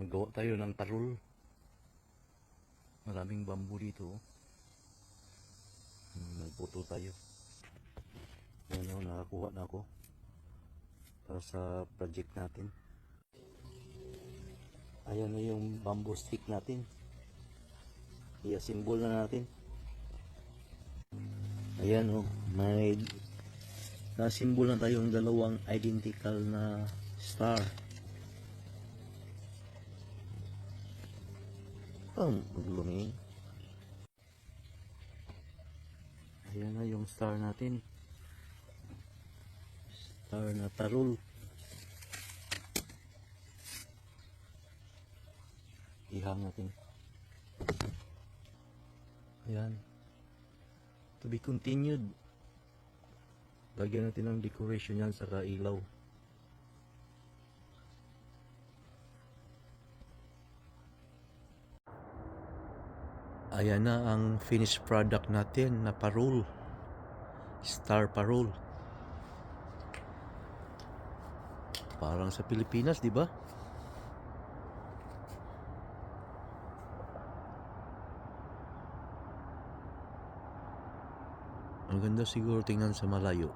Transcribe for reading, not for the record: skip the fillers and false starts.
Magawa tayo ng parol. Maraming bamboo dito. Nagputo tayo. Yan o, nakakuha na ako para sa project natin. Ayan na yung bamboo stick natin. I-assemble na natin. Ayan o, may na-assemble na tayong dalawang identical na star. Magluming. Ayan na yung star natin. Star na parol. Ihang natin. Ayan. To be continued. Lagyan natin ng decoration yan sa ilaw. Ayan na ang finished product natin na parol. Star parol. Parang sa Pilipinas, di ba? Ang ganda siguro tingnan sa malayo.